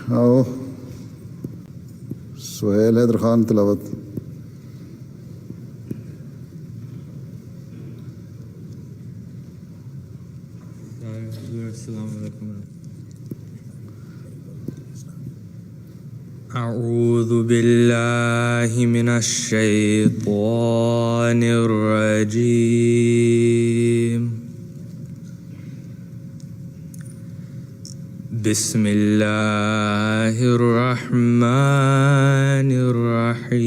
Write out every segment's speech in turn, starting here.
आओ सुहेल हैदर खान तिलावत। أعوذ بالله من الشيطان الرجيم. بسم الله الرحمن الرحيم.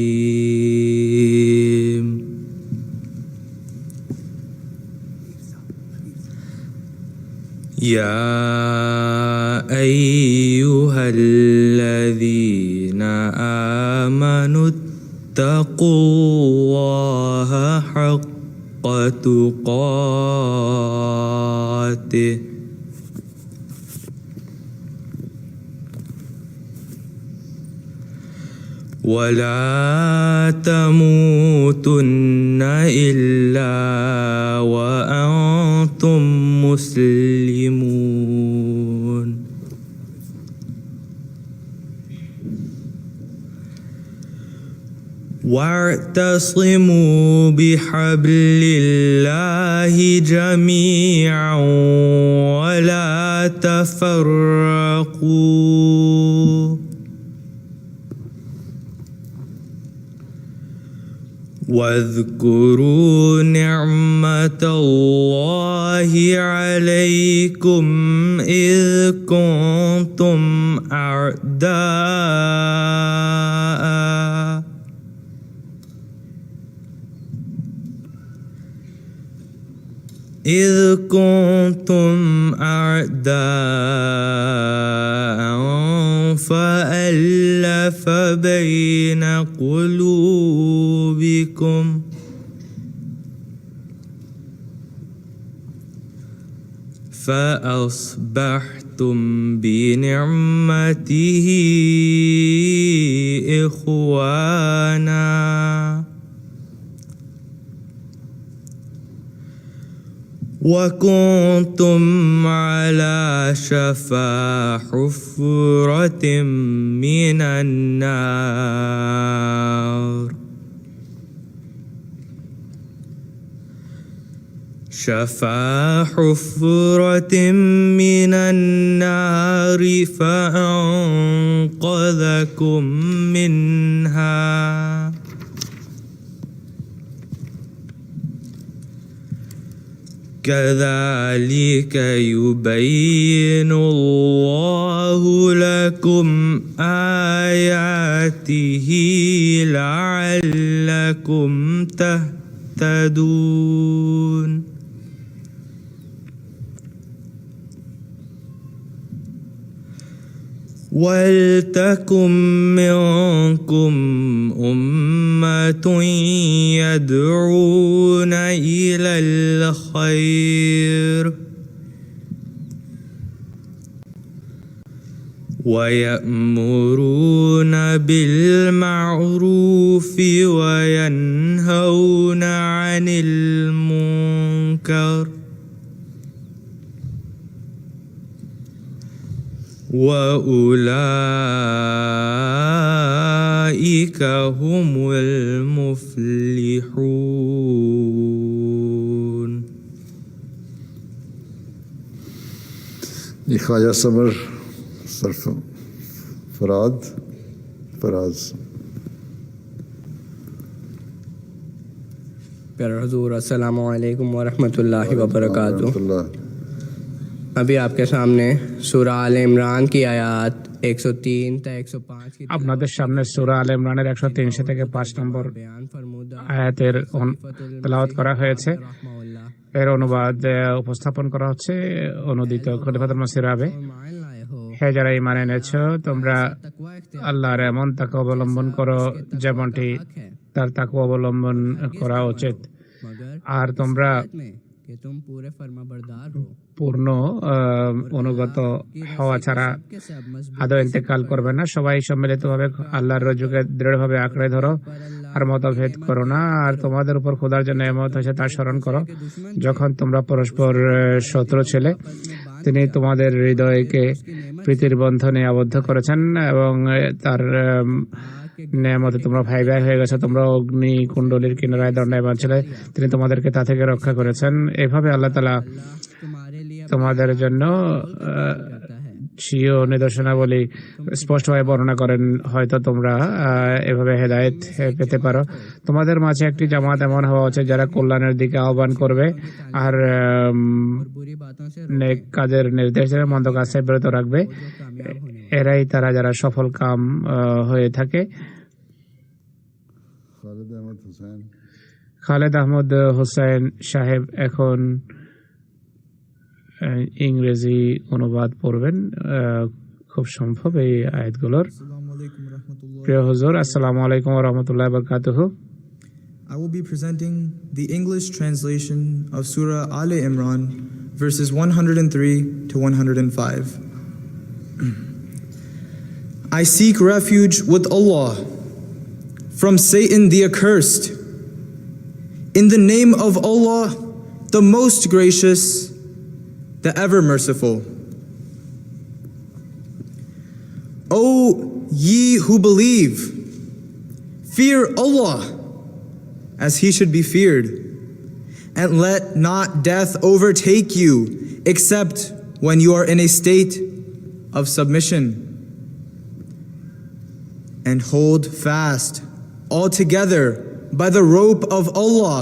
يا أيها الذين آمنوا اتقوا الله حق تقاته ولا تموتن إلا وأنتم مسلمون. واعتصموا بحبل الله جميعا ولا تفرقوا. واذكروا نعمة الله عليكم إذ كنتم أعداء فألف بين قلوبكم فأصبحتم بنعمته إخوانا وكنتم على شفا حفرة من النار فأنقذكم منها. كذلك يبين الله لكم آياته لعلكم تهتدون. ولتكن منكم أمة يدعون إلى الخير ويأمرون بالمعروف وينهون عن المنكر وأولئك هم المفلحون. Khwaja summer Surf Faraz प्यारे हुजूर अस्सलामु अलैकुम व रहमतुल्लाहि व बरकातुहू। अभी आपके सामने सूरा आल इमरान की आयत 103 से 105 की আপনাদের সামনে সূরা আলে ইমরানের 103 থেকে 5 নম্বর আয়াতের তেলাওয়াত করা হয়েছে। এর অনুবাদ উপস্থাপন করা হচ্ছে অনুদিত খলিফাতুল মসিহ রাবে। হে যারা ঈমান এনেছো, তোমরা আল্লাহর এমন তাকওয়া অবলম্বন করো যেমনটি তার তাকওয়া অবলম্বন করা উচিত। আর তোমরা পূর্ণ অনুগত হওয়া ছাড়া আদৌ ইন্তেকাল করবে না। সবাই সম্মিলিতভাবে আল্লাহর রজ্জুকে দৃঢ়ভাবে আঁকড়ে ধরো আর মতভেদ করো না। আর তোমাদের উপর খোদার যে নেয়ামত হয়েছে তা স্মরণ করো যখন তোমরা পরস্পর শত্রু ছিলে। তিনি তোমাদের হৃদয়কে প্রীতির বন্ধনে আবদ্ধ করেছেন এবং তার নেয়ামতে তোমরা ভাই ভাই হয়ে গেছো, তোমরা অগ্নি কুণ্ডলীর কিনারায় দণ্ডায়মান ছিলে, তিনি তোমাদেরকে তা থেকে রক্ষা করেছেন। এভাবে আল্লাহ তাআলা তোমাদের জন্য স্বীয় নিদর্শনাবলী স্পষ্টভাবে বর্ণনা করেন। হয়তো তোমরা এভাবে হেদায়েত পেতে পারো। তোমাদের মাঝে একটি জামাত এমন হওয়া উচিত যারা কল্যাণের দিকে আহ্বান করবে আর নেক কাজের নির্দেশ দেবে, মন্দ কাজ থেকে বিরত রাখবে। এরাই তারা যারা সফল কাম হয়ে থাকে। খালেদ আহমদ হুসাইন সাহেব এখন ইংরেজি অনুবাদ পড়বেন খুব সম্ভব এই আয়াতগুলোর। প্রিয় হুজুর, আসসালামু আলাইকুম ওয়া রাহমাতুল্লাহি ওয়া বারাকাতুহু। I will be presenting the English translation of Surah Al Imran, verses 103 to 105. I seek refuge with Allah from Satan the accursed. In the name of Allah, the most gracious, the ever merciful. O ye who believe, fear Allah as he should be feared, and let not death overtake you except when you are in a state of submission. And hold fast altogether by the rope of Allah,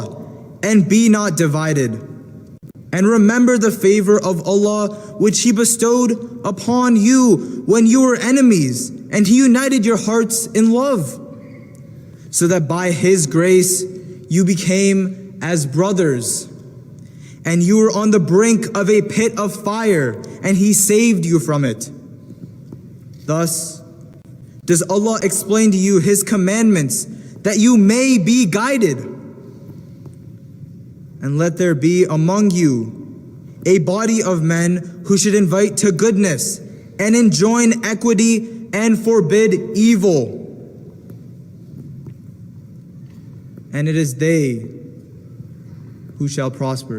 and be not divided. And remember the favor of Allah which he bestowed upon you when you were enemies, and he united your hearts in love, so that by his grace you became as brothers. And you were on the brink of a pit of fire, and he saved you from it. Thus does Allah explain to you his commandments, that you may be guided. And let there be among you a body of men who should invite to goodness and enjoin equity and forbid evil. And it is they who shall prosper.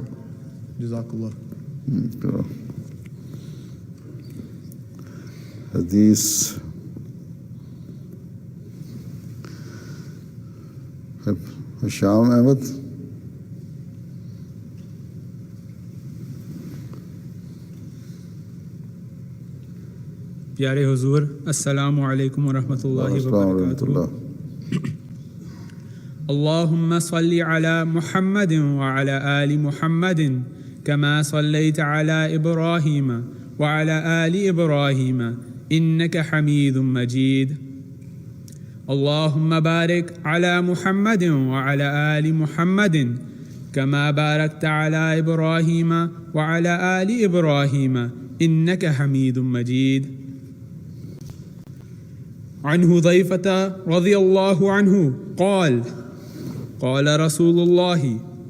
Jazakallah. Hadith Hisham Ahmed. प्यारे हुजूर, अस्सलामु अलैकुम व रहमतुल्लाहि व बरकातुहू। अल्लाहुम्मा सल्लि अला मुहम्मदिन व अला आलि मुहम्मदिन कमा सल्लैता अला इब्राहीम व अला आलि इब्राहीम इन्नका हमीदुम मजीद। अल्लाहुम्मा बारिक अला मुहम्मदिन व अला आलि मुहम्मदिन कमा बारकता अला इब्राहीम व अला आलि इब्राहीम इन्नका हमीदुम मजीद। عن حذيفة رضي الله عنه قال قال رسول الله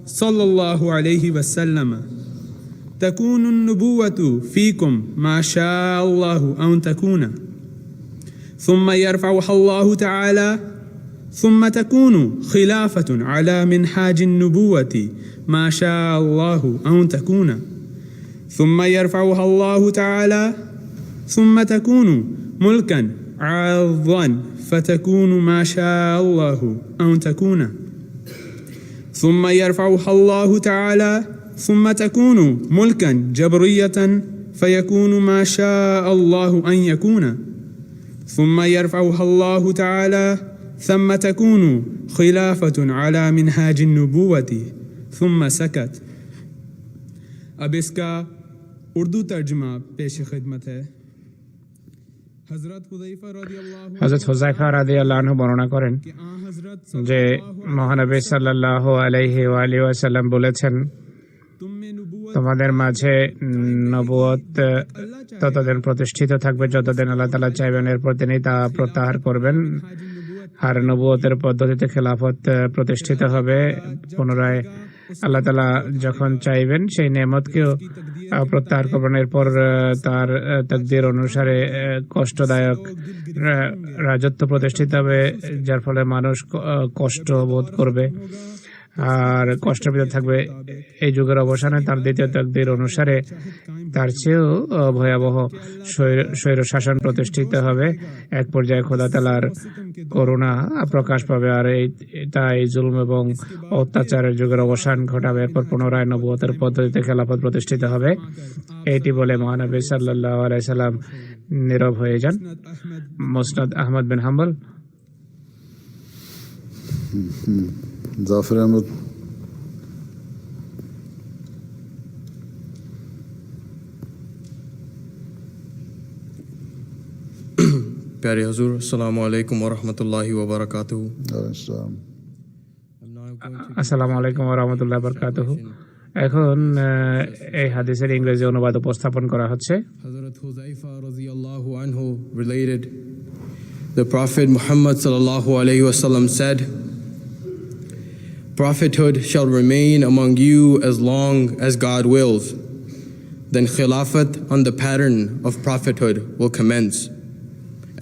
صلى الله عليه وسلم تكون النبوة فيكم ما شاء الله أن تكون ثم يرفعها الله تعالى ثم تكون خلافة على منهاج النبوة ما شاء الله أن تكون ثم يرفعها الله تعالى ثم تكون ملكا عظا فتكون ما شاء الله أن تكون ثم يرفعها الله تعالى ثم تكون ملكا جبرية فيكون ما شاء الله أن يكون ثم يرفعها الله تعالى ثم تكون خلافة على منهاج النبوة ثم سكت। अब इसका उर्दू तर्जुमा पेश खिदमत है। হযরত হুযায়ফা রাদিয়াল্লাহু আনহু বর্ণনা করেন যে মহানবী সাল্লাল্লাহু আলাইহি ওয়া আলিহি ওয়াসাল্লাম বলেছেন, তোমাদের মাঝে নবুয়ত ততদিন প্রতিষ্ঠিত থাকবে যতদিন আল্লাহ তাআলা চাইবেন, এরপর তিনি তা প্রত্যাহার করবেন। আর নবুয়তের পদ্ধতিতে খেলাফত প্রতিষ্ঠিত হবে। পুনরায় আল্লাহ তাআলা যখন চাইবেন সেই নেয়ামতকেও প্রত্যাহার করবেন। এরপর তার তাকদীর অনুসারে কষ্টদায়ক রাজত্ব প্রতিষ্ঠিত হবে, যার ফলে মানুষ কষ্ট বোধ করবে। আর কষ্টের ভিতরে থাকবে। এই যুগের অবসানে তার দ্বিতীয় তাকদীর অনুসারে তার চেয়েও ভয়াবহ স্বৈর শাসন প্রতিষ্ঠিত হবে। এক পর্যায়ে খোদা তাআলার করুণা প্রকাশ পাবে, আর এই জুলুম এবং অত্যাচারের যুগের অবসান ঘটাবে। এরপর পুনরায় নবুয়তের পদ্ধতিতে খেলাফত প্রতিষ্ঠিত হবে। এইটি বলে মহানবী সাল্লাল্লাহু আলাইহি সাল্লাম নীরব হয়ে যান। মুসনাদ আহমদ বিন হাম্বল। জাফর আহমদ। प्यारे हुजूर अस्सलामु अलैकुम व रहमतुल्लाहि व बरकातुहू। আসসালাম। আসসালামু আলাইকুম ওয়া রাহমাতুল্লাহি ওয়া বারাকাতুহু। এখন এই হাদিসের ইংরেজি অনুবাদ উপস্থাপন করা হচ্ছে। Hazrat Huzaifa radiyallahu anhu related, the Prophet Muhammad sallallahu alayhi wasallam said, "Prophethood shall remain among you as long as God wills. Then khilafat on the pattern of prophethood will commence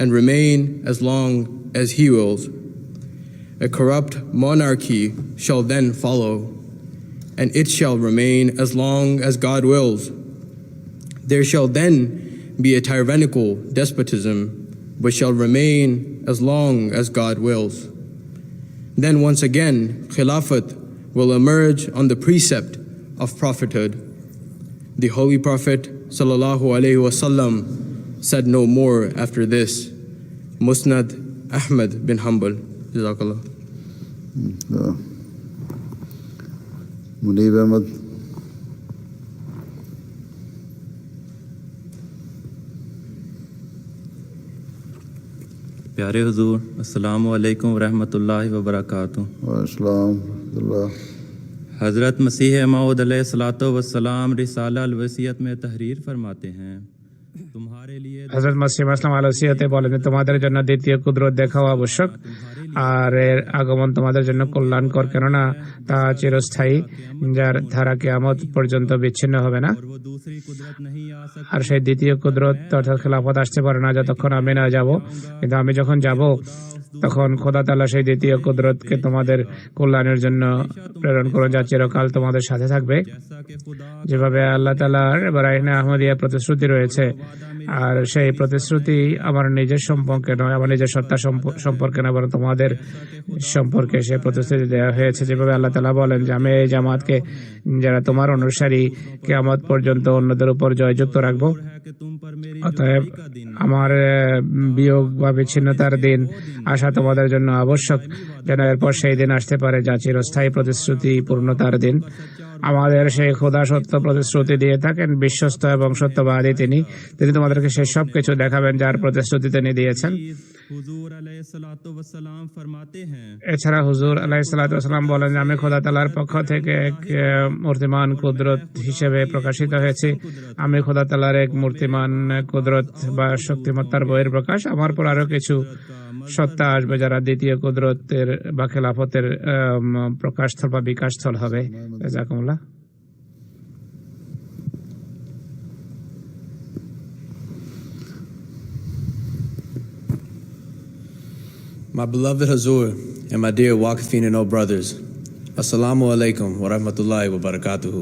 and remain as long as He wills. A corrupt monarchy shall then follow, and it shall remain as long as God wills. There shall then be a tyrannical despotism, which shall remain as long as God wills. Then once again, Khilafat will emerge on the precept of prophethood. The Holy Prophet sallallahu alaihi wasallam said no more after this." Musnad Ahmad bin Hanbal. Jazakallah. Munib Ahmad. प्यारे हुजूर अस्सलामु अलैकुम व रहमतुल्लाहि व बरकातुहू। আসসালাম আল্লাহ। हज़रत मसीह मऊद अलैहिस्सलातु वस्सलाम रिसाला अल वसीयत में तहरीर फरमाते हैं, तुम्हारे लिए হযরত মাসিহ আসলাম আল-ওসিয়তে বলেন যে তোমাদের জন্য দ্বিতীয় কুদরত দেখাও আবশ্যক, আর এর আগমন তোমাদের জন্য কল্যাণকর, কেননা তা চিরস্থায়ী, যার ধারা কিয়ামত পর্যন্ত বিচ্ছিন্ন হবে না। वो दूसरी कुदरत नहीं आ सकती। আর সেই দ্বিতীয় কুদরত অর্থাৎ খেলাফত আসতে পারে না যতক্ষণ আমি না যাব, কিন্তু আমি যখন যাব তখন খোদা তাআলা সেই দ্বিতীয় কুদরতকে তোমাদের কল্যাণের জন্য প্রেরণ করুন, যা চিরকাল তোমাদের সাথে থাকবে। যেভাবে আল্লাহ তাআলার বারাহিনে আহমদিয়া প্রতিশ্রুতি রয়েছে, আর সেই প্রতিশ্রুতি আমার নিজের সম্পর্কে নয়, আমার নিজের সত্তা সম্পর্কে নয়, বরং তোমাদের সম্পর্কে সেই প্রতিশ্রুতি দেওয়া হয়েছে। যেভাবে আল্লাহ তাআলা বলেন যে আমি এই জামাতকে, যারা তোমার অনুসারী, কিয়ামত পর্যন্ত অন্যদের উপর জয়যুক্ত রাখবো। অতএব আমার বিয়োগ বা বিচ্ছিন্নতার দিন আসা তোমাদের জন্য আবশ্যক, যেন এরপর সেই দিন আসতে পারে যা চিরস্থায়ী প্রতিশ্রুতি পূর্ণতার দিন। আমাদের সেই খোদা সত্য প্রতিশ্রুতি দিয়ে থাকেন, বিশ্বস্ত এবং সত্যবাদী তিনি তোমাদেরকে সেই সব কিছু দেখাবেন যার প্রতিশ্রুতি তিনি দিয়েছেন। हुजूर अलैहिस्सलातु वस्सलाम फरमाते हैं, এছাড়া হুজুর আলাইহিসসালাতু ওয়াসসালাম বলেন যে আমি খোদা তাআলার পক্ষ থেকে এক মূর্তিমান কুদরত হিসেবে প্রকাশিত হয়েছি। আমি খোদা তাআলার এক মূর্তিমান কুদরত বা শক্তিমত্তার বহির প্রকাশ। আমার পর আরো কিছু সত্তা আসবে যারা দ্বিতীয় কুদরতের বা খেলাফতের প্রকাশস্থল বা বিকাশস্থল হবে। জাযাকুমুল্লাহ। My beloved Hazur and my dear Waqifin and all brothers, Assalamu alaikum wa rahmatullahi wa barakatuhu.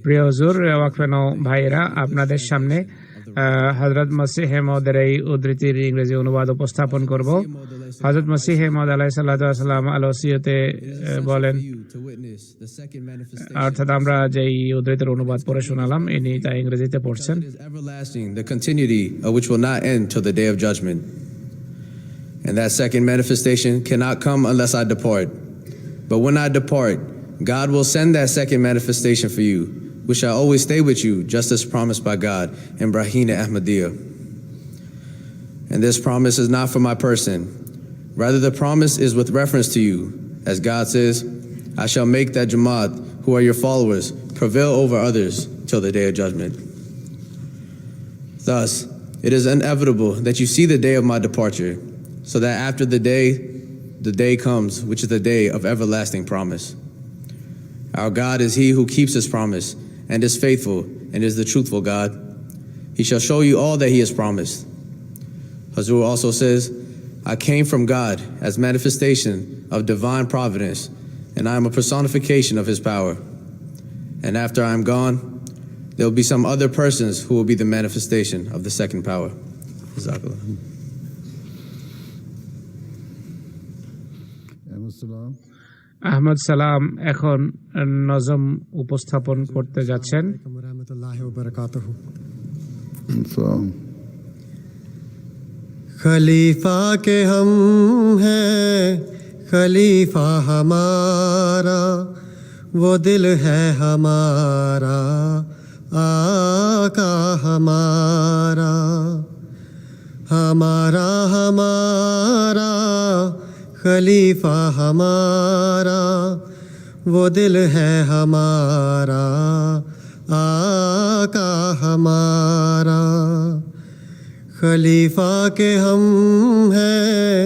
প্রিয় হুজুর, ওয়াকফেন ভাইরা, আপনাদের সামনে হযরত মসিহ মওদের এই উদ্ধৃতির ইংরেজি অনুবাদ উপস্থাপন করব। হযরত মসিহ মওদ আলাইহিসসালাতু ওয়াসসালাম আল-ওসিয়তে বলেন, অর্থাৎ আমরা যেই উদ্ধৃতির অনুবাদ পড়ে শোনালাম, ইনি তা ইংরেজিতে পড়ছেন। Everlasting, the continuity of which will not end till the day of judgment. And that second manifestation cannot come unless I depart. But when I depart, God will send that second manifestation for you, which shall always stay with you, just as promised by God in Brahina Ahmadiyya. And this promise is not for my person. Rather, the promise is with reference to you. As God says, I shall make that Jamaat, who are your followers, prevail over others till the day of judgment. Thus, it is inevitable that you see the day of my departure, so that after the day comes, which is the day of everlasting promise. Our God is He who keeps His promise, and is faithful, and is the truthful God. He shall show you all that He has promised. Hazur also says, I came from God as manifestation of divine providence, and I am a personification of his power. And after I am gone, there will be some other persons who will be the manifestation of the second power. Jazakallah. Ahmad সালাম এখন নজম উপস্থাপন করতে যাচ্ছেন। खलीफा के हम हैं, खलीफा हमारा, वो दिल है हमारा, आका हमारा, हमारा हमारा खलीफा हमारा, वो दिल है हमारा, आका हमारा। खलीफा के हम हैं,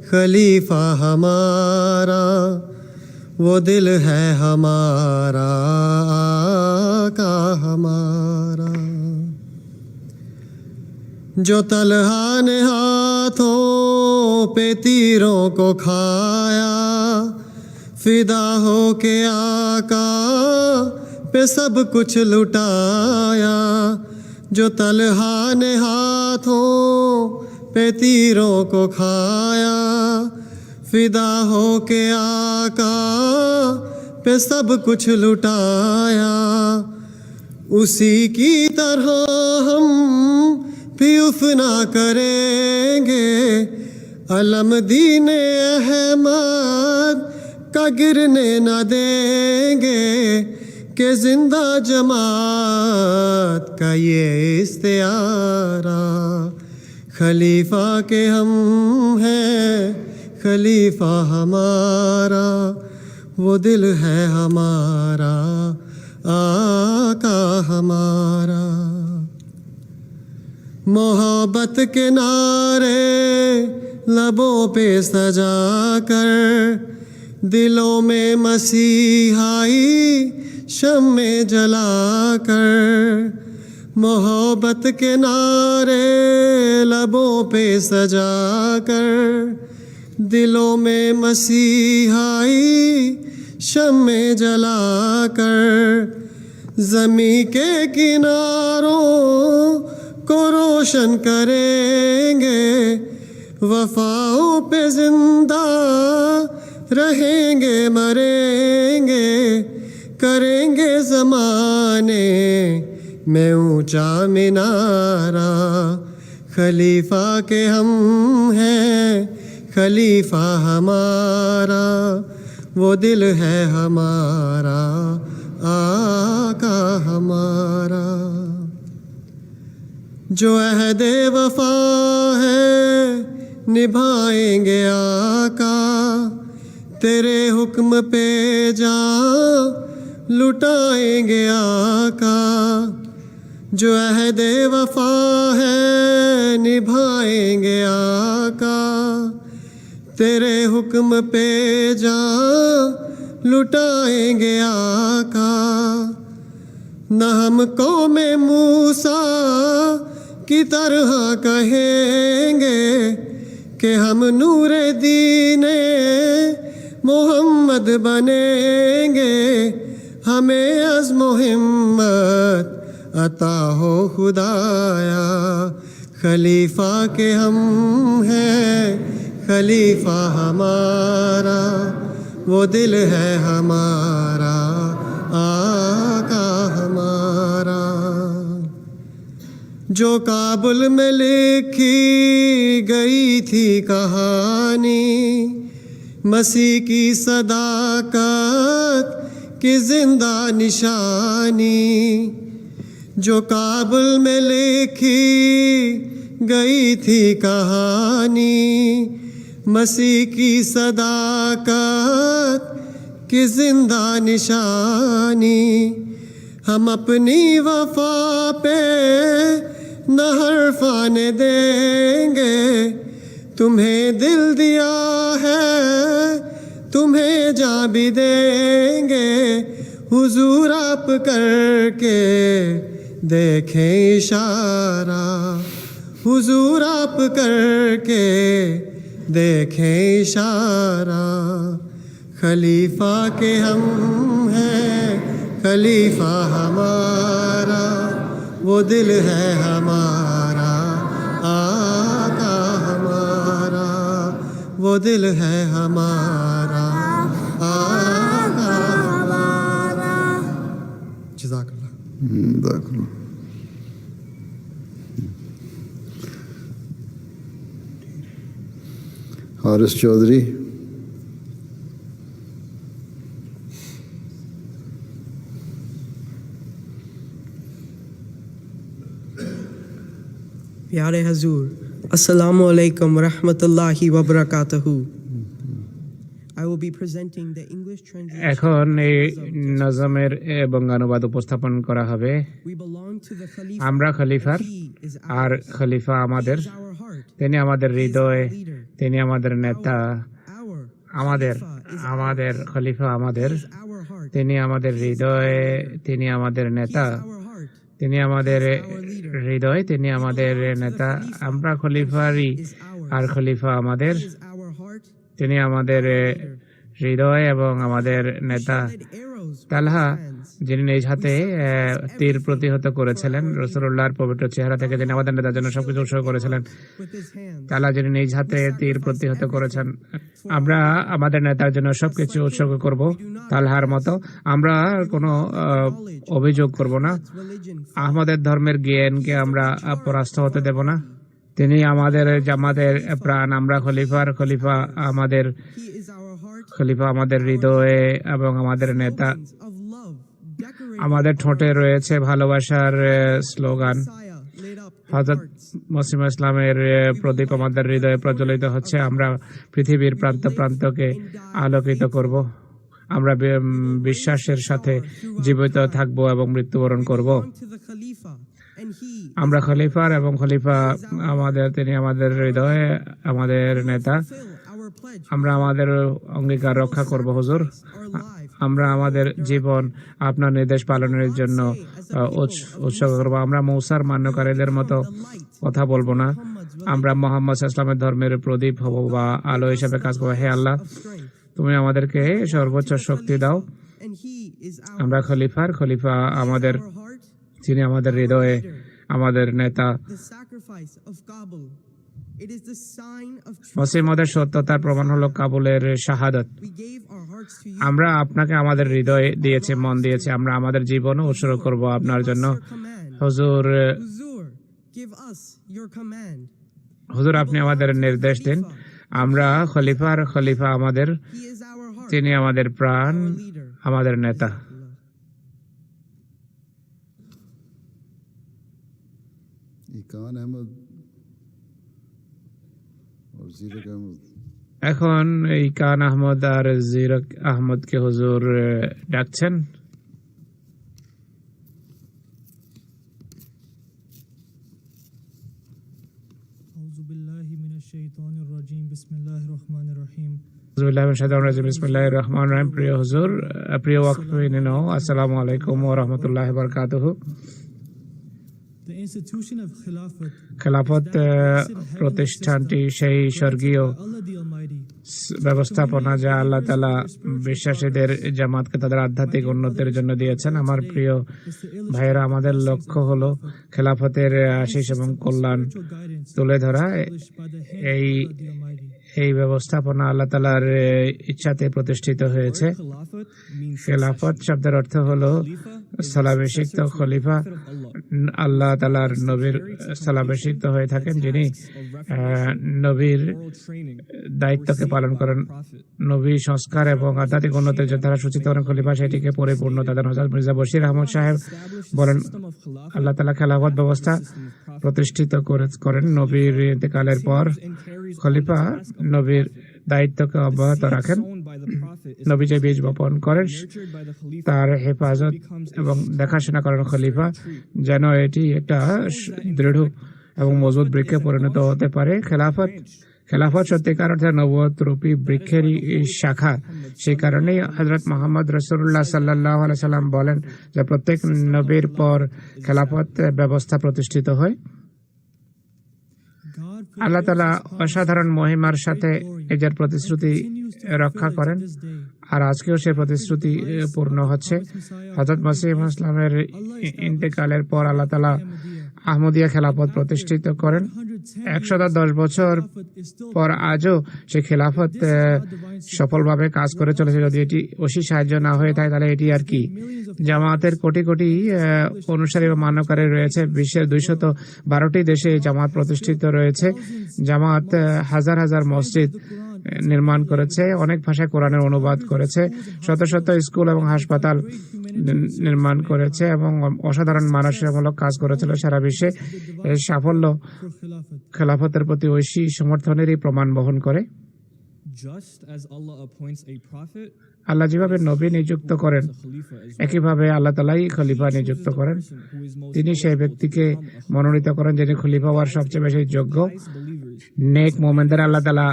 खलीफा हमारा, वो दिल है हमारा, आका हमारा। जो तलहा ने हाथों पे तीरों को खाया, फिदा हो के आका पे सब कुछ लुटाया। जो तलहा ने हाथों पे तीरों को खाया, फिदा हो के आका पे सब कुछ लुटाया। उसी की तरह हम भी उफना करेंगे, अलम दीने अहमद का गिरने न देंगे, के जिंदा जमात का ये इस्तियारा। खलीफा के हम हैं, खलीफा हमारा, वो दिल है हमारा, आका हमारा। मोहब्बत के नारे लबों पे सजा कर, दिलों में मसीहाई शम्मे जलाकर। मोहब्बत के नारे लबों पे सजा कर, दिलों में मसीहाई शम्मे जलाकर। ज़मी के किनारों को रोशन करेंगे, वफ़ाओं पे जिंदा रहेंगे मरेंगे, करेंगे ज़माने में ऊंचा मिनारा। खलीफा के हम हैं, खलीफा हमारा, वो दिल है हमारा, आका हमारा। जो अहदे वफा है निभाएंगे आका, तेरे हुक्म पे जा लुटाएंगे आका। जो अहदे वफा है निभाएंगे आका, तेरे हुक्म पे जा लुटाएंगे आका। न हमको में मूसा की तरह कहेंगे कि हम नूरे दीने मोहम्मद बनेंगे। हमें अज़्म हिम्मत अता हो खुदाया। खलीफा के हम हैं, खलीफा हमारा, वो दिल है हमारा, आका हमारा। जो काबुल में लिखी गई थी कहानी, मसीह की सदाकत की जिंदा निशानी। जो काबुल में लिखी गई थी कहानी, मसीह की सदाकत की जिंदा निशानी। हम अपनी वफा पे न हर्फ आने देंगे, तुम्हें दिल दिया है तुम्हें जा भी देंगे। हुजूर आप करके देखें इशारा, हुजूर आप करके देखें इशारा खलीफा के हम हैं खलीफा हमारा वो दिल है हमारा आका हमारा वो दिल है हमारा आका हमारा जज़ाकल्लाह दाखिल हारिस चौधरी प्यारे हजूर अस्सलामु अलैकुम रहमतुल्लाहि व बरकातहू I will be presenting the English translation. এখন এই নজমের বঙ্গানুবাদ উপস্থাপন করা হবে। We belong to the Khalifa. আমরা খলিফার He is আর ours. খলিফা আমাদের, He is our heart. তিনি আমাদের হৃদয়, He is our leader. তিনি আমাদের নেতা, Our আমাদের Khalifa is আমাদের খলিফা আমাদের, He is our heart. তিনি আমাদের হৃদয়ে, তিনি আমাদের He নেতা, is our heart. তিনি আমাদের হৃদয়, তিনি আমাদের নেতা। আমরা খলিফারই আর খলিফা আমাদের, He is our heart. তিনি আমাদের হৃদয় এবং আমাদের নেতা। তালহা যিনি নিজ হাতে তীর প্রতিহত করেছিলেন রাসূলুল্লাহর পবিত্র চেহারা থেকে, তিনি আমাদের নেতার জন্য সবকিছু উৎসর্গ করেছিলেন। তালহা যিনি নিজ হাতে তীর প্রতিহত করেছেন, আমরা আমাদের নেতার জন্য সবকিছু উৎসর্গ করব। তালহার মতো আমরা কোনো অভিযোগ করব না, আমাদের ধর্মের জ্ঞানকে আমরা পরাস্ত হতে দেব না। তিনি আমাদের জামাতের প্রাণ, আমরা খলিফার খলিফা আমাদের, খলিফা আমাদের হৃদয়ে এবং আমাদের নেতা। আমাদের ঠোঁটে রয়েছে ভালোবাসার স্লোগান। হযরত মসিহ ইসলামের প্রদীপ আমাদের হৃদয়ে প্রজ্বলিত হচ্ছে। আমরা পৃথিবীর প্রান্ত প্রান্তকে আলোকিত করব। আমরা বিশ্বাসের সাথে জীবিত থাকব এবং মৃত্যুবরণ করব। আমরা খলিফার এবং খলিফা আমাদের, তিনি আমাদের হৃদয়ে আমাদের নেতা। আমরা আমাদের অঙ্গীকার রক্ষা করব হুজুর। আমরা আমাদের জীবন আপনার নির্দেশ পালনের জন্য উৎসর্গ করব। আমরা মূসার মান্যকারীদের মতো কথা বলবো না। আমরা মুহাম্মদ ইসলামের ধর্মের প্রদীপ হব বা আলো হিসেবে কাজ করবো। হে আল্লাহ, তুমি আমাদেরকে সর্বোচ্চ শক্তি দাও। আমরা খলিফার খলিফা আমাদের, তিনি আমাদের হৃদয়ে আমাদের নেতা। মসিহ মদের সত্যতার প্রমাণ হলো কাবুলের শাহাদাত। আমরা আপনাকে আমাদের হৃদয় দিয়েছি, মন দিয়েছি। আমরা আমাদের জীবনও উৎসর্গ করব আপনার জন্য। হুজুর, হুজুর আপনি আমাদের নির্দেশ দিন। আমরা খলিফার খলিফা আমাদের, তিনি আমাদের প্রাণ, আমাদের নেতা। ইকান আহমদ আর জিরক আহমদ। এখন ইকান আহমদ আর জিরক আহমদকে হুজুর ডাকছেন। বিসমিল্লাহির রহমানির রহিম। প্রিয় হুজুর, প্রিয় ওয়াকফিন, আসসালামু আলাইকুম ওয়া রাহমাতুল্লাহি ওয়া বারাকাতুহু। খেলাফত প্রতিষ্ঠানটি সেই স্বর্গীয় ব্যবস্থাপনা যা আল্লাহ তাআলা বিশ্বাসীদের জামাতকে তাদের আধ্যাত্মিক উন্নতির জন্য দিয়েছেন। আমার প্রিয় ভাইয়েরা, আমাদের লক্ষ্য হলো খেলাফতের আশীষ এবং কল্যাণ তুলে ধরা। এই ব্যবস্থাপনা আল্লাহ তাআলার ইচ্ছাতে প্রতিষ্ঠিত হয়েছে। খেলাফত শব্দের অর্থ হলো স্থলাভিষিক্ত খলিফা। আল্লাহ তাআলার নবীর স্থলাভিষিক্ত হয়ে থাকেন, যিনি নবীর দায়িত্বকে পালন করেন। নবী সংস্কার এবং আধ্যাত্মিক উন্নতির জন্য তারা সূচিত করেন খলিফা, সেটিকে পরিপূর্ণতা দেন। হযরত মির্জা বশির আহমদ সাহেব বলেন, আল্লাহ তাআলা খেলাফত ব্যবস্থা প্রতিষ্ঠিত করেন নবীর ইন্তেকালের পর। খলিফা নবীর দায়িত্বকে অব্যাহত রাখেন। নবী যে বীজ বপন করেন তার হেফাজত এবং দেখাশোনা করেন খলিফা, যেন এটি একটা দৃঢ় এবং মজবুত বৃক্ষে পরিণত হতে পারে। খেলাফত সত্যিকার অর্থে নবুয়ত রূপী বৃক্ষেরই শাখা। সেই কারণেই হযরত মুহাম্মদ রাসূলুল্লাহ সাল্লাল্লাহু আলাইহি সাল্লাম বলেন যে প্রত্যেক নবীর পর খেলাফত ব্যবস্থা প্রতিষ্ঠিত হয়। আল্লাহ তাআলা অসাধারণ মহিমার সাথে নিজের প্রতিশ্রুতি রক্ষা করেন, আর আজকেও সেই প্রতিশ্রুতি পূর্ণ হচ্ছে। হযরত মসিহ ইসলামের ইন্তেকালের পর আল্লাহ তাআলা আহমদিয়া খেলাফত প্রতিষ্ঠিত করেন। 110 বছর পর আজও সেই খেলাফত সফলভাবে কাজ করে চলেছে। যদি এটি ওসি সাহায্য না হয়ে থাকে তাহলে এটি আর কি। জামাতের কোটি কোটি অনুসারী ও মান্যকারী রয়েছে। বিশ্বের 212টি দেশে এই জামাত প্রতিষ্ঠিত রয়েছে। জামাত হাজার হাজার মসজিদ নির্মাণ করেছে, অনেক ভাষায় কোরআনের অনুবাদ করেছে, শত শত স্কুল এবং হাসপাতাল নির্মাণ করেছে এবং অসাধারণ মানবসেবামূলক কাজ করেছিল সারা বিশ্বে। এই সাফল্য খেলাফতের প্রতি ঐশী সমর্থনেরই প্রমাণ বহন করে। আল্লাহ যেভাবে নবী নিযুক্ত করেন, একইভাবে আল্লাহ তাআলাই খলিফা নিযুক্ত করেন। তিনি সেই ব্যক্তিকে মনোনীত করেন যিনি খলিফা হওয়ার সবচেয়ে বেশি যোগ্য। নেক মুমিনদের আল্লাহ তাআলা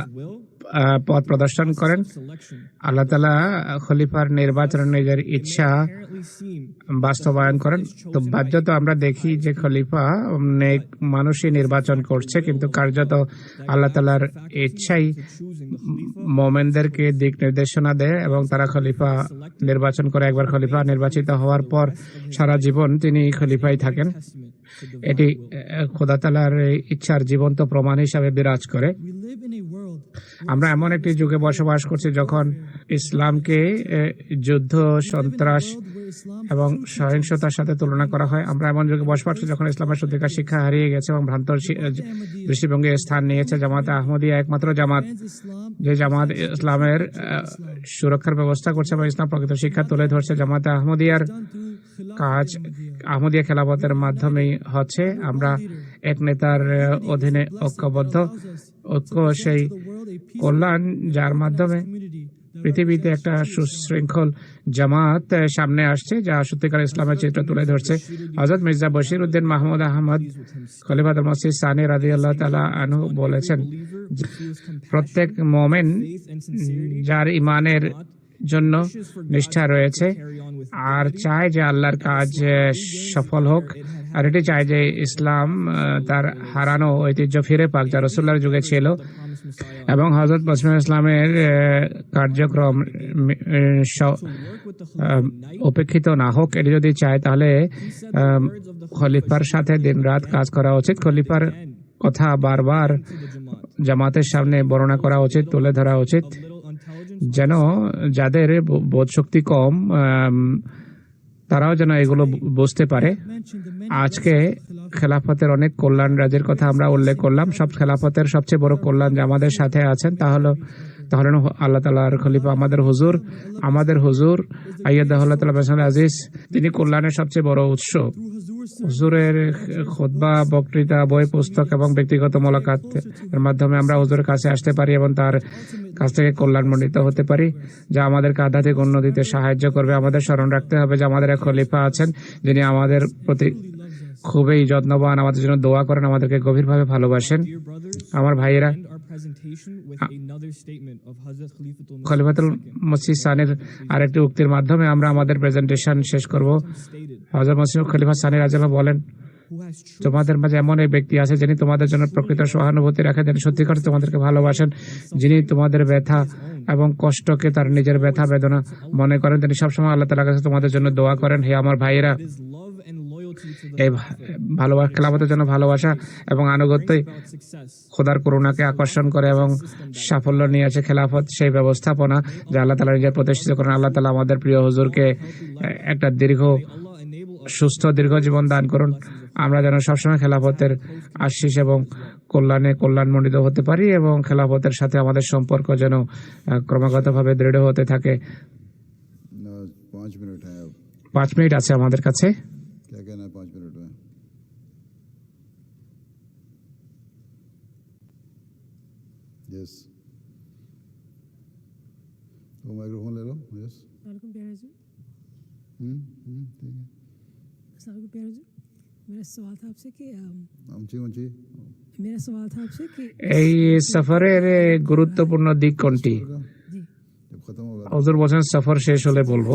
পথ প্রদর্শন করেন। আল্লাহ তাআলা খলিফার নির্বাচনের নিজের ইচ্ছা বাস্তবায়ন করেন। তো বাধ্যত আমরা দেখি যে খলিফা নেক মানুষই নির্বাচন করছে, কিন্তু কার্যত আল্লাহ তাআলার ইচ্ছাই মুমিনদেরকে দিক নির্দেশনা দেয় এবং তারা খলিফা নির্বাচন করে। একবার খলিফা নির্বাচিত হওয়ার পর সারা জীবন তিনি খলিফাই থাকেন। এটি খোদা তাআলার ইচ্ছার জীবন্ত প্রমাণ হিসাবে বিরাজ করে। আমরা এমন একটি যুগে বসবাস করছি যখন ইসলামকে যুদ্ধ, সন্ত্রাস এবং সহিংসতার সাথে তুলনা করা হয়। আমরা এমন যুগে বসবাস করছি যখন ইসলামের সত্যিকার শিক্ষা হারিয়ে গেছে এবং ভ্রান্ত দৃষ্টিভঙ্গি স্থান নিয়েছে। জামাতে আহমদিয়া একমাত্র জামাত যে জামাত ইসলামের সুরক্ষার ব্যবস্থা করছে এবং ইসলাম প্রকৃত শিক্ষা তুলে ধরছে। জামাতে আহমদিয়ার কাজ আহমদিয়া খেলাফতের মাধ্যমেই হচ্ছে। আমরা এক নেতার অধীনে ঐক্যবদ্ধ। ঐক্য সেই কল্যাণ যার মাধ্যমে পৃথিবীতে একটা সুশৃঙ্খল জামাত সামনে আসছে, যা সত্যিকার ইসলামের চিত্র তুলে ধরছে। হযরত মির্জা বশির উদ্দিন মাহমুদ আহমদ খলিফাতুল মসিহ সানি রাদিয়াল্লাহু তাআলা আনহু বলেছেন, প্রত্যেক মুমিন যার ঈমানের জন্য নিষ্ঠা রয়েছে আর চায় যে আল্লাহর কাজ সফল হোক, আর এটি চায় যে ইসলাম তার হারানো ঐতিহ্য ফিরে পাক যা রাসূলুল্লাহর যুগে ছিল এবং হযরত মসিহ ইসলামের কার্যক্রম উপেক্ষিত না হোক, এটি যদি চায় তাহলে খলিফার সাথে দিনরাত কাজ করা উচিত। খলিফার কথা বারবার জামাতের সামনে বর্ণনা করা উচিত, তুলে ধরা উচিত, যেন যাদের বোধশক্তি কম তারাও যেন এগুলো বুঝতে পারে। আজকে খেলাফতের অনেক কল্যাণ রাজের কথা আমরা উল্লেখ করলাম। সব খেলাফতের সবচেয়ে বড় কল্যাণ যে আমাদের সাথে আছেন তাহলে আল্লাহ তাআলার খলিফা আমাদের হুজুর আইয়াদাহুল্লাহ তাআলা বিল আজিজ। তিনি কল্যাণের সবচেয়ে বড় উৎস। হুজুরের খুতবা, বক্তৃতা, বই, পুস্তক এবং ব্যক্তিগত মোলাকাতের মাধ্যমে আমরা হুজুরের কাছে আসতে পারি এবং তার কাছ থেকে কল্যাণমণ্ডিত হতে পারি, যা আমাদেরকে আধ্যাত্মিক উন্নতিতে সাহায্য করবে। আমাদের স্মরণ রাখতে হবে যে আমাদের এক খলিফা আছেন যিনি আমাদের প্রতি খুবই যত্নবান, আমাদের জন্য দোয়া করেন, আমাদেরকে গভীরভাবে ভালোবাসেন। আমার ভাইয়েরা, খলিফাতুল মসিহ সানির আরেকটি উক্তির মাধ্যমে আমরা আমাদের প্রেজেন্টেশন শেষ করব। হযরত মসিহ খলিফা সানি রাদিয়াল্লাহু বলেন, তোমাদের মাঝে এমন এক ব্যক্তি আছে যিনি তোমাদের জন্য প্রকৃত সহানুভূতি রাখেন, যিনি সত্যিকার তোমাদেরকে ভালোবাসেন, যিনি তোমাদের ব্যথা এবং কষ্টকে তার নিজের ব্যথা বেদনা মনে করেন, তিনি সবসময় আল্লাহ তাআলার কাছে তোমাদের জন্য দোয়া করেন। হে আমার ভাইয়েরা, এই ভালোবাসা, খেলাফতের জন্য ভালোবাসা এবং আনুগত্যই খোদার করুণাকে আকর্ষণ করে এবং সাফল্য নিয়ে আসে। খেলাফত সেই ব্যবস্থাপনা যা আল্লাহ তাআলা নিজে প্রতিষ্ঠিত করেন। আল্লাহ তাআলা আমাদের প্রিয় হুজুরকে একটা সুস্থ দীর্ঘ জীবন দান করুন। আমরা যেন সবসময় খেলাফতের আশিস এবং কল্যাণমণ্ডিত হতে পারি এবং খেলাফতের সাথে আমাদের সম্পর্ক যেন ক্রমাগতভাবে দৃঢ় হতে থাকে। 5 মিনিট আছে আমাদের কাছে। क्या कहना है 5 मिनट में? यस, वो माइक्रोफोन ले लो। यस, ठीक है। मेरा सवाल था आपसे कि এই সফরের গুরুত্বপূর্ণ দিক কোনটি? হুজুর বলেন সফর শেষ হলে বলবো।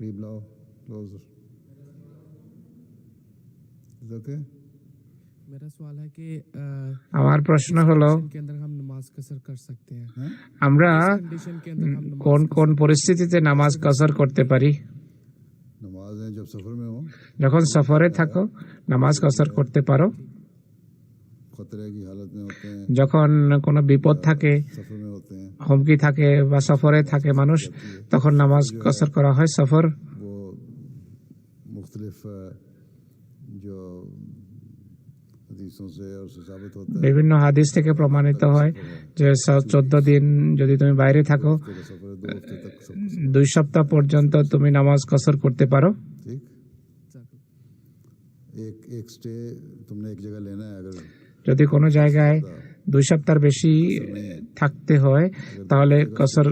करीब लाओ, क्लोजर। Is okay? मेरा सवाल है कि আমার प्रश्न হলো के अंदर हम नमाज कसर कर सकते हैं আমরা कंडीशन के अंदर हम কোন কোন পরিস্থিতিতে নামাজ কসর করতে পারি? नमाज है जब सफर में हो, যখন সফরে থাকো নামাজ কসর করতে পারো। खतरे की हालत में होते हैं, যখন কোনো বিপদ থাকে, सफर में होते हैं, হুমকি থাকে বা সফরে থাকে মানুষ, তখন নামাজ কসর করা হয়। সফর वो मुख्तलिफ जो हदीसों से और से साबित होता है বিভিন্ন হাদিস থেকে প্রমাণিত হয় যে 14 দিন যদি তুমি বাইরে থাকো, कि सफर 2 हफ्ते तक सब 2 সপ্তাহ পর্যন্ত তুমি নামাজ কসর করতে পারো। ठीक। एक स्टे तुमने एक जगह लेना है, अगर যদি কোনো জায়গায় 2 সপ্তাহের বেশি থাকতে হয় তাহলে কসর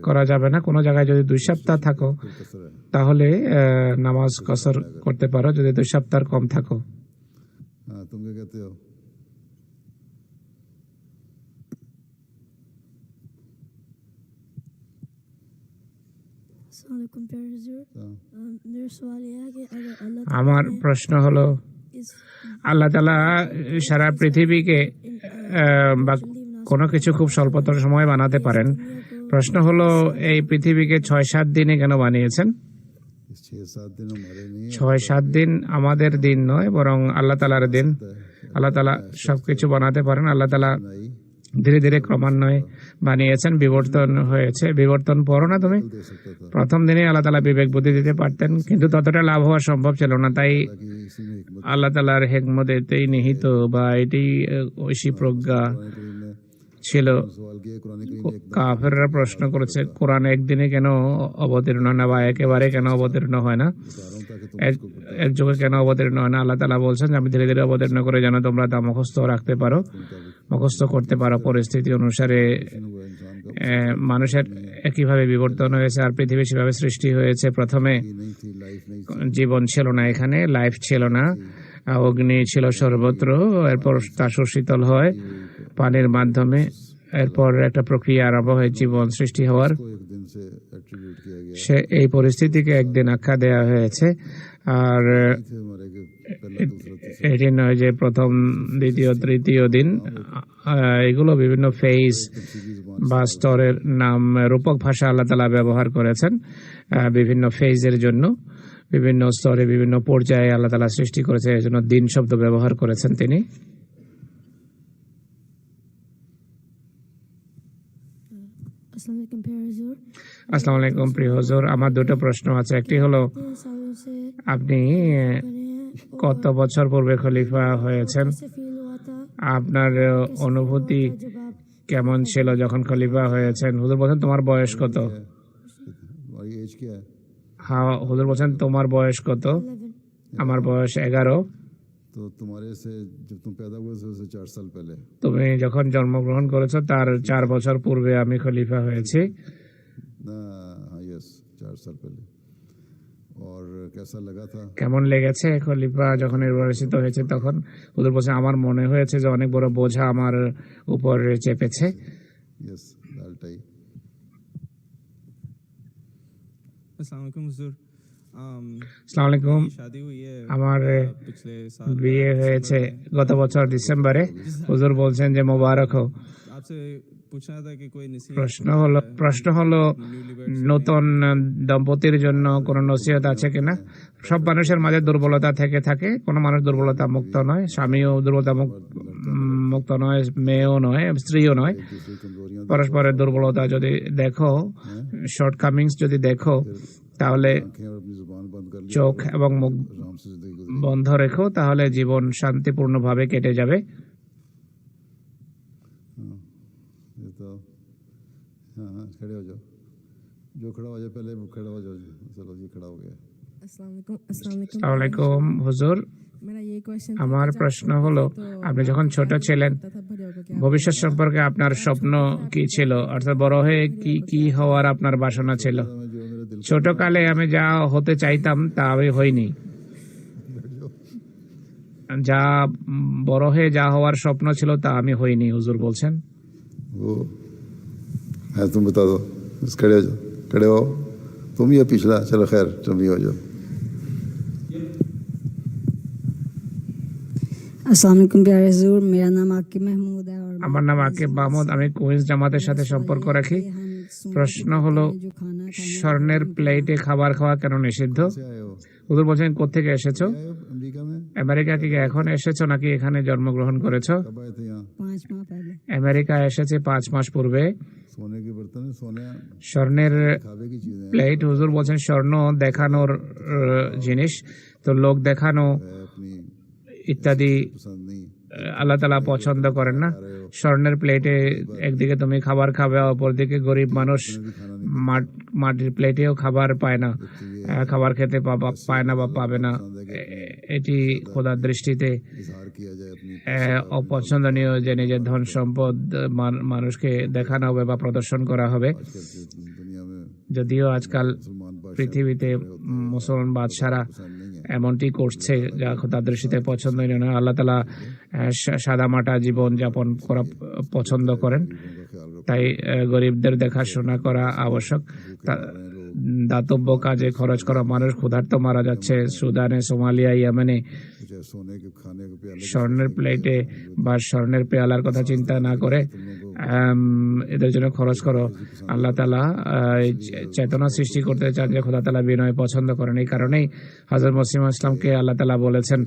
করা যাবে না। কোনো জায়গায় যদি 2 সপ্তাহ থাকো कसर है। তাহলে নামাজ কসর করতে পারো যদি 2 সপ্তাহ কম থাকো। हाँ, तुम क्या कहते हो? अस्सलामुअलैकुम प्यारे हुजूर, मेरा सवाल यह है कि अगर अल्लाह আমার প্রশ্ন হলো इस আল্লাহ তাআলা সারা পৃথিবীকে বা কোনো কিছু খুব স্বল্পতর সময় বানাতে পারেন। প্রশ্ন হলো এই পৃথিবীকে 6-7 দিনে কেন বানিয়েছেন? इस 6-7 दिन हमारे नहीं 6-7 দিন আমাদের দিন নয়, বরং আল্লাহ তাআলার দিন। আল্লাহ তাআলা সবকিছু বানাতে পারেন। আল্লাহ তাআলা ধীরে ধীরে ক্রমান্বয়ে বানিয়েছেন, বিবর্তন হয়েছে। বিবর্তন পড়ো না তুমি? दे सकता था প্রথম দিনে আল্লাহ তাআলা বিবেক বুদ্ধি দিতে পারতেন, কিন্তু ততটা লাভ হওয়া সম্ভব ছিল না। তাই कि इसी में हिकमत আল্লাহ তাআলার হিকমত এতেই নিহিত বা এটি ঐশী প্রজ্ঞা करीम ने ছিল। सवाल किया, कुरान करीम में एकदम কাফেররা প্রশ্ন করেছে কোরআন একদিনে কেন অবতীর্ণ হয় না বা একেবারে কেন অবতীর্ণ হয় না, ताकि तुम এক যুগে কেন অবতীর্ণ হয় না। আল্লাহ তাআলা বলছেন যে আমি ধীরে ধীরে অবতীর্ণ করে যেন তোমরা তা মুখস্থ রাখতে পারো, মুখস্থ করতে পারো। পরিস্থিতি অনুসারে हुआ इंसान का মানুষের একইভাবে বিবর্তন হয়েছে আর পৃথিবী সেভাবে সৃষ্টি হয়েছে। প্রথমে नहीं थी, लाइफ नहीं জীবন ছিল না, এখানে লাইফ ছিল না, অগ্নি ছিল সর্বত্র। এরপর তা সুশীতল হয় পানির মাধ্যমে, এরপর একটা প্রক্রিয়া আরম্ভ হয় জীবন সৃষ্টি হওয়ার। को एक दिन से एट्रीब्यूट किया गया সে এই পরিস্থিতিকে একদিন আখ্যা দেওয়া হয়েছে। আর थे हमारे के पहला दूसरा तीसरा এটি নয় যে প্রথম, দ্বিতীয়, তৃতীয় দিন। এগুলো বিভিন্ন ফেজ বা স্তরের নাম, রূপক ভাষা আল্লাহ তাআলা ব্যবহার করেছেন বিভিন্ন ফেজের জন্য। বিভিন্ন স্তরে বিভিন্ন পর্যায়ে আল্লাহ তাআলা সৃষ্টি করেছে, এই জন্য দিন শব্দ ব্যবহার করেছেন তিনি। अस्सलाम वालेकुम प्यारे हुजूर, আসসালামু আলাইকুম প্রিয় হুজুর, আমার দুটো প্রশ্ন আছে। একটি হলো इतने सालों से আপনি बने हैं কত বছর পূর্বে খলিফা হয়েছেন? कैसे फील हुआ था আপনার অনুভূতি जब आप কেমন ছিল যখন খলিফা হয়েছেন? হুজুর বলছেন তোমার বয়স কত? हमारी एज क्या है? হ্যাঁ, হুজুর বলছেন তোমার বয়স কত? 11 আমার বয়স 11। तो तुम्हारे से जब तुम पैदा हुए थे उससे 4 साल पहले তুমি যখন জন্মগ্রহণ করেছো তার 4 বছর পূর্বে আমি খলিফা হয়েছি। ना? हाँ, यस, 4 साल पहले। और कैसा लगा था? কেমন লেগেছে খলিফা যখন নির্বাচিত হয়েছে তখন? হুজুর বলছেন আমার মনে হয়েছে যে অনেক বড় বোঝা আমার উপর চেপেছে। यस, दालटाई। अस्सलाम वालेकुम हुजूर, আসসালামু আলাইকুম। शादी हुई है আমার पिछले साल বিয়ে হয়েছে গত বছর ডিসেম্বরে। হুজুর বলছেন যে মোবারক হোক। आपसे पूछना था कि कोई नसीहत প্রশ্ন হলো নতুন দম্পতির জন্য কোনো নসিহত আছে কিনা? সব মানুষের মাঝে দুর্বলতা থেকে থাকে, কোনো মানুষ দুর্বলতা মুক্ত নয়, স্বামীও দুর্বলতা মুক্ত নয়, মেয়েও নয়, স্ত্রীও নয়। दूसरी कमजोरियां পরস্পরের দুর্বলতা যদি দেখো, শর্টকামিংস যদি দেখো, তাহলে आंखें और अपनी जुबान बंद कर ली, চোখ এবং মুখ आराम से जिंदगी गुजरी। বন্ধ রেখো, তাহলে জীবন শান্তিপূর্ণভাবে কেটে যাবে। ये तो हाँ हाँ, खड़े हो जाओ। जो खड़ा हो जाए पहले वो खड़ा हो जाओ। चलो जी, खड़ा हो गया। अस्सलाम वालेकुम, अस्सलाम वालेकुम। আসসালামু আলাইকুম হুজুর, मेरा ये क्वेश्चन আমার প্রশ্ন হলো আপনি যখন ছোট ছিলেন ভবিষ্যৎ সম্পর্কে আপনার স্বপ্ন কি ছিল? অর্থাৎ বড় হয়ে কি কি হওয়ার আপনার বাসনা ছিল? जो मेरे दिल ছোটকালে আমি যা হতে চাইতাম তা আমি হইনি, যা বড় হয়ে যা হওয়ার স্বপ্ন ছিল তা আমি হইনি। হুজুর বলছেন वो है, तुम बता दो। बस खड़े हो जाओ, खड़े हो, तुम ये पिछला, चलो खैर तुम भी हो जाओ। अस्सलाम वालेकुम प्यारे हुजूर, मेरा नाम आकिब महमूद है और আমার নাম আকিব মাহমুদ, আমি কুইন্স জামাতের সাথে সম্পর্ক রাখি। প্রশ্ন হলো, স্বর্ণের প্লেটে খাবার খাওয়া কেন নিষিদ্ধ? হুজুর বলছেন, কোত্থেকে এসেছো? अमेरिका में আমেরিকা কি এখন এসেছো নাকি এখানে জন্মগ্রহণ করেছো? कब आए थे यहाँ? 5 माह पहले। আমেরিকা এসেছে 5 মাস পূর্বে। सोने के बर्तन, सोने স্বর্ণের खावे की चीजें প্লেট, হুজুর বলছেন স্বর্ণ দেখানোর জিনিস, তো লোক দেখানো अपनी ইত্যাদি पसंद नहीं। আল্লাহ তাআলা পছন্দ করেন না। স্বর্ণের প্লেটে একদিকে তুমি খাবার খাবে, অপরদিকে গরিব মানুষ মাটির প্লেটেও খাবার পায় না, খাবার খেতে পায় না বা পাবে না। এটি খোদার দৃষ্টিতে इजहार किया जाए अपनी অপছন্দনীয় যে নিজের ধন সম্পদ মানুষকে দেখানো হবে বা প্রদর্শন করা হবে। दुनिया में যদিও আজকাল मुसलमान बादशाह পৃথিবীতে মুসলমান বাদশারা এমনটি করছে যা খোদার দৃষ্টিতে পছন্দনীয় নয়। আল্লাহ তাআলা সাদামাটা জীবন যাপন করা পছন্দ করেন, তাই গরিবদের দেখাশোনা করা আবশ্যক। দাতব্য কাজে খরচ করা, মানুষ ক্ষুধার্ত মারা যাচ্ছে সুদানে, সোমালিয়া, ইয়েমেনে। चाहे सोने के खाने के प्याले স্বর্ণের প্লেটে বা স্বর্ণের পেয়ালার কথা চিন্তা না করে এদের জন্য খরচ করো। আল্লাহ তাআলা চেতনা সৃষ্টি করতে চান যে খোদা তাআলা বিনয় পছন্দ করেন। এই কারণেই হযরত মসিহ ইসলামকে আল্লাহ তাআলা বলেছেন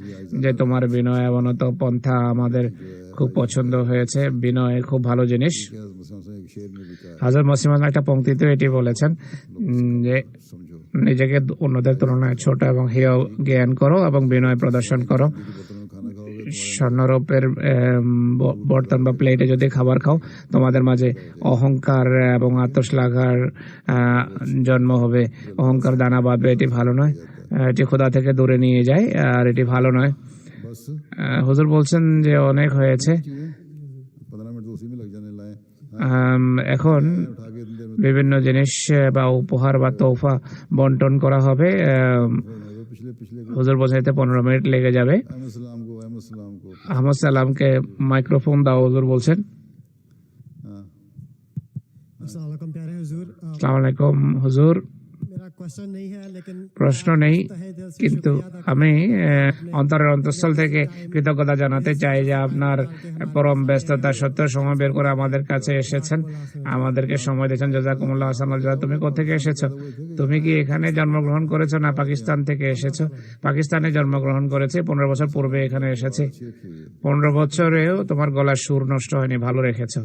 যে তোমার বিনয় অবনত পন্থা আমাদের খুব পছন্দ হয়েছে, বিনয় খুব ভালো জিনিস। एक शेर में भी कहा হযরত মসিহ ইসলাম একটা পংক্তিতে এটি বলেছেন যে নিজেকে অন্যদের তুলনায় ছোট এবং হেয় জ্ঞান করো এবং বিনয় প্রদর্শন করো। স্বর্ণরূপের বর্তন বা প্লেটে যদি খাবার খাও, তোমাদের মাঝে অহংকার এবং আত্মশ্লাঘার জন্ম হবে, অহংকার দানা বাঁধবে। এটি ভালো নয়, এটি খোদা থেকে দূরে নিয়ে যায় আর এটি ভালো নয়। হুজুর বলছেন যে অনেক হয়েছে, 15 मिनट तो उसी में लग जाने लाए এখন বিভিন্ন জিনিস বা উপহার বা তোহফা বন্টন করা হবে। হুজুর বলছেন এতে 15 মিনিট লেগে যাবে। আহমদ সালামকে মাইক্রোফোন দাও, হুজুর বলছেন। আসসালামু আলাইকুম হুজুর, প্রশ্ন নেই, কিন্তু আমি অন্তরের অন্তঃস্থল থেকে কৃতজ্ঞতা জানাতে চাই যে আপনার পরম ব্যস্ততা সত্ত্বেও সময় বের করে আমাদের কাছে এসেছেন, আমাদেরকে সময় দিয়েছেন। জাযাকুমুল্লাহ আহসানুল জাযা। তুমি কোথেকে এসেছো? তুমি কি এখানে জন্মগ্রহণ করেছো না পাকিস্তান থেকে এসেছো? পাকিস্তানে জন্মগ্রহণ করেছে, 15 বছর পূর্বে এখানে এসেছি। 15 বছরেও তোমার গলার সুর নষ্ট হয়নি, ভালো রেখেছো।